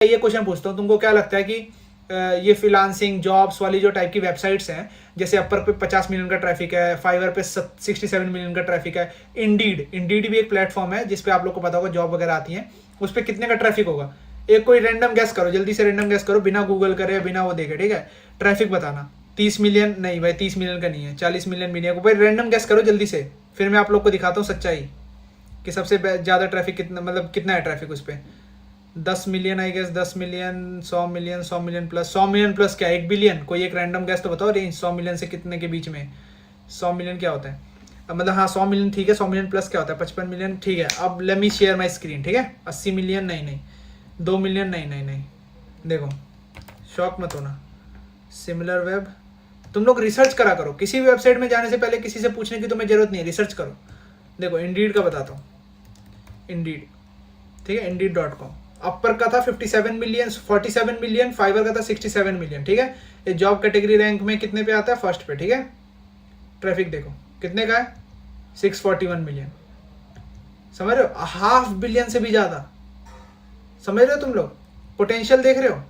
ये क्वेश्चन पूछता हूँ, तुमको क्या लगता है कि ये फ्रीलांसिंग जॉब्स वाली जो टाइप की वेबसाइट्स हैं, जैसे अपर पे 50 मिलियन का ट्रैफिक है, फाइवर पे 67 मिलियन का ट्रैफिक है, इंडीड भी एक प्लेटफॉर्म है जिसपे आप लोग को पता होगा जॉब वगैरह आती हैं, उस पर कितने का ट्रैफिक होगा? एक कोई रैंडम गैस करो, जल्दी से रैंडम गैस करो, बिना गूगल करे, बिना वो देखे, ठीक है? ट्रैफिक बताना। 30 मिलियन नहीं भाई, 30 मिलियन का नहीं है, 40 मिलियन भी नहीं है भाई, रैंडम गैस करो जल्दी से, फिर मैं आप लोग को दिखाता हूँ सच्चाई कि सबसे ज़्यादा ट्रैफिक कितना, मतलब कितना है ट्रैफिक उस पर। 10 million I guess, 10 million, 100 million, 100 million plus, 100 million plus क्या, 1 बिलियन? कोई एक रैंडम गैस तो बताओ रेंज, 100 मिलियन से कितने के बीच में? 100 मिलियन क्या होता है? अब मतलब हाँ 100 मिलियन ठीक है, 100 मिलियन प्लस क्या होता है? 55 मिलियन, ठीक है। अब let me share my screen, ठीक है? 80 मिलियन नहीं नहीं, 2 मिलियन नहीं नहीं नहीं, देखो शॉक मत होना। सिमिलर वेब, तुम लोग रिसर्च करा करो, किसी भी वेबसाइट में जाने से पहले किसी से पूछने की तुम्हें जरूरत नहीं है, रिसर्च करो। देखो इंडीड का बताता हूँ, इंडीड, ठीक है, indeed.com। अपर का था 57 मिलियन, 47 मिलियन, फाइवर का था 67 मिलियन, ठीक है? ये जॉब कैटेगरी रैंक में कितने पे आता है? फर्स्ट पे, ठीक है? ट्रैफिक देखो कितने का है, 641 मिलियन, समझ रहे हो? हाफ बिलियन से भी ज्यादा, समझ रहे हो तुम लोग? पोटेंशियल देख रहे हो?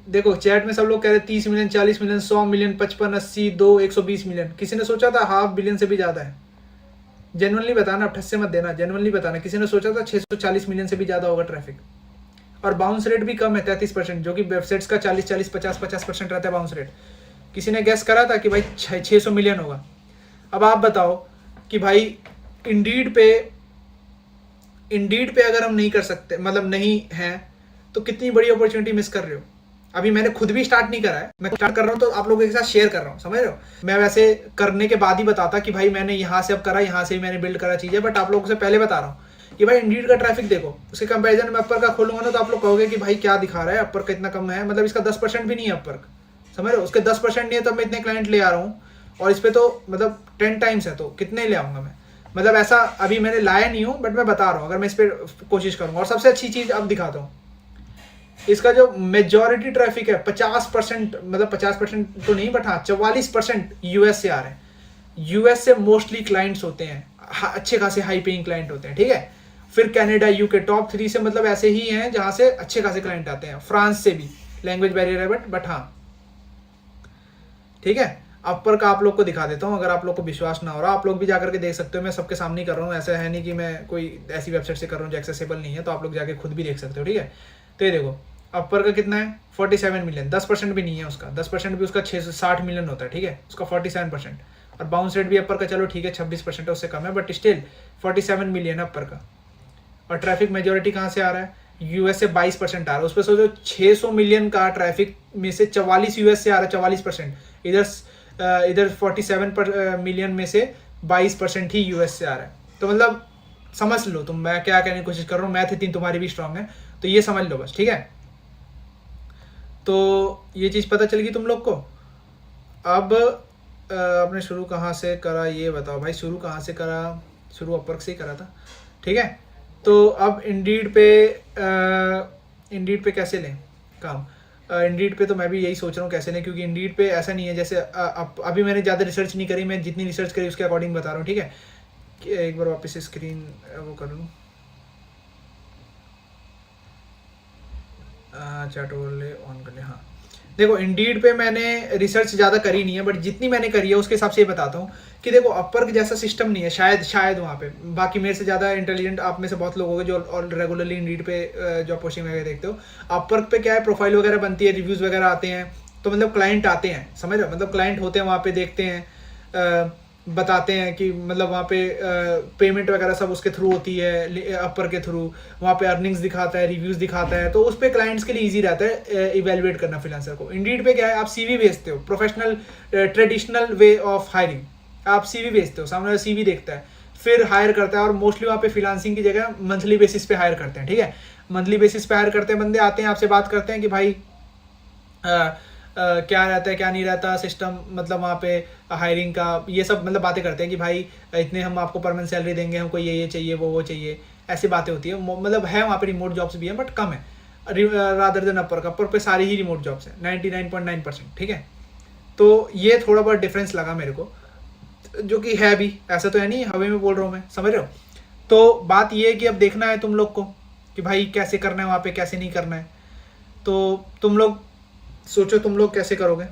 देखो चैट में सब लोग कह रहे 30 मिलियन, 40 मिलियन, 100 मिलियन, 55, 80, 2, 120 मिलियन। किसी ने सोचा था हाफ बिलियन से भी ज्यादा है? जेनुअनली बताना, ठस्से मत देना, जेनुअनली बताना, किसी ने सोचा था 640 मिलियन से भी ज्यादा होगा ट्रैफिक? और बाउंस रेट भी कम है, 33%, जो कि वेबसाइट्स का 40-40, 50-50% रहता है बाउंस रेट। किसी ने गैस करा था कि भाई 600 मिलियन होगा? अब आप बताओ कि भाई इंडीड पे अगर हम नहीं कर सकते, मतलब नहीं है, तो कितनी बड़ी अपॉर्चुनिटी मिस कर रहे हो। अभी मैंने खुद भी स्टार्ट नहीं करा है, मैं स्टार्ट कर रहा हूँ तो आप लोगों के साथ शेयर कर रहा हूँ, समझ रहे हो? मैं वैसे करने के बाद ही बताता कि भाई मैंने यहाँ से अब करा, यहाँ से मैंने बिल्ड करा चीज़ें, बट आप लोगों से पहले बता रहा हूँ कि भाई इंडीड का ट्रैफिक देखो, उसके कंपैरिजन में अपर का खोलूंगा ना तो आप लोग कहोगे कि भाई क्या दिखा रहा है, अपर का इतना कम है, मतलब इसका 10% भी नहीं है अपर, समझ रहे हो? उसके 10% नहीं है तब मैं इतने क्लाइंट ले आ रहा हूँ, और इस पर तो मतलब 10 टाइम्स है, तो कितने ले आऊँगा मैं? मतलब ऐसा अभी मैंने लाया नहीं हूँ, बट मैं बता रहा हूँ अगर मैं इस पर कोशिश करूँगा। और सबसे अच्छी चीज़ अब दिखाता हूँ, इसका जो मेजॉरिटी ट्रैफिक है 50%, मतलब 50% तो नहीं बट हाँ 44% यूएस से आ रहे हैं। यूएस से मोस्टली क्लाइंट्स होते हैं, अच्छे खासे हाई पेइंग क्लाइंट होते हैं, ठीक है? फिर कनाडा, यूके, टॉप 3 से मतलब ऐसे ही हैं जहां से अच्छे खासे क्लाइंट आते हैं। फ्रांस से भी, लैंग्वेज बैरियर है बट हाँ, ठीक है? अपर का आप लोग को दिखा देता हूँ, अगर आप लोग को विश्वास ना हो रहा आप लोग भी जाकर के देख सकते हो, मैं सबके सामने कर रहा हूँ, ऐसा है नहीं कि मैं कोई ऐसी वेबसाइट से कर रहा हूँ जो एक्सेसिबल नहीं है, तो आप लोग जाके खुद भी देख सकते हो, ठीक है? तो ये देखो अपर का कितना है, 47 मिलियन, 10% भी नहीं है उसका, 10% भी उसका 660 मिलियन होता है, ठीक है? उसका 47%। और बाउंस रेट भी अपर का चलो ठीक है 26% है, उससे कम है, बट स्टिल 47 मिलियन है अपर का। और ट्रैफिक मेजोरिटी कहाँ से आ रहा है? यूएस से 22% आ रहा है। उस पर सोचो 600 मिलियन का ट्रैफिक में से 44 यूएस से आ रहा है, 44%। इधर 47 मिलियन में से 22% ही यूएस से आ रहा है। तो मतलब समझ लो तुम मैं क्या कहने की कोशिश कर रहा हूँ, मैथ इतनी तुम्हारी भी स्ट्रांग है, तो ये समझ लो बस, ठीक है? तो ये चीज़ पता चल गई तुम लोग को। अब आपने शुरू कहाँ से करा ये बताओ भाई, शुरू कहाँ से करा? शुरू अपर से ही करा था, ठीक है? तो अब इंडीड पे कैसे लें काम? इंडीड पे तो मैं भी यही सोच रहा हूँ कैसे लें, क्योंकि इंडीड पे ऐसा नहीं है जैसे अभी मैंने ज़्यादा रिसर्च नहीं करी, मैं जितनी रिसर्च करी उसके अकॉर्डिंग बता रहा हूँ, ठीक है? एक बार वापस स्क्रीन वो कर लूँ, चैट ओवरले ऑन कर ले। हाँ देखो इंडीड पे मैंने रिसर्च ज़्यादा करी नहीं है, बट जितनी मैंने करी है उसके हिसाब से ये बताता हूँ कि देखो अपर जैसा सिस्टम नहीं है, शायद वहाँ पे, बाकी मेरे से ज़्यादा इंटेलिजेंट आप में से बहुत लोग होंगे जो और रेगुलरली इंडीड पे जॉब पोस्टिंग वगैरह देखते हो। अपर पे क्या है, प्रोफाइल वगैरह बनती है, रिव्यूज़ वगैरह आते हैं, तो मतलब क्लाइंट आते हैं, समझ रहे हो? मतलब क्लाइंट होते हैं वहाँ पे, देखते हैं, बताते हैं कि मतलब वहाँ पे पेमेंट वगैरह सब उसके थ्रू होती है, अपर के थ्रू, वहाँ पे अर्निंग्स दिखाता है, रिव्यूज़ दिखाता है, तो उस पर क्लाइंट्स के लिए इजी रहता है इवेलुएट करना फ्रीलांसर को। इंडीड पे क्या है, आप सीवी भेजते हो, professional traditional way of hiring, आप सीवी भेजते हो, सामने वाला सीवी देखता है, फिर हायर करता है, और मोस्टली वहाँ पे फ्रीलांसिंग की जगह मंथली बेसिस पे हायर करते हैं, ठीक है? मंथली बेसिस पे हायर करते हैं, बंदे आते हैं आपसे बात करते हैं कि भाई क्या रहता है क्या नहीं रहता सिस्टम, मतलब वहाँ पे हायरिंग का ये सब मतलब बातें करते हैं कि भाई इतने हम आपको परमानेंट सैलरी देंगे, हमको ये चाहिए, वो चाहिए, ऐसी बातें होती है। मतलब है वहाँ पे रिमोट जॉब्स भी हैं बट कम है, रादर देन अपर पे सारी ही रिमोट जॉब्स हैं 99.9%, ठीक है? तो ये थोड़ा बहुत डिफरेंस लगा मेरे को, जो कि है भी, ऐसा तो है नहीं हवे में बोल रहा हूँ मैं, समझ रहे हो? तो बात ये है कि अब देखना है तुम लोग को कि भाई कैसे करना है वहाँ पे, कैसे नहीं करना है। तो तुम लोग सोचो तुम लोग कैसे करोगे।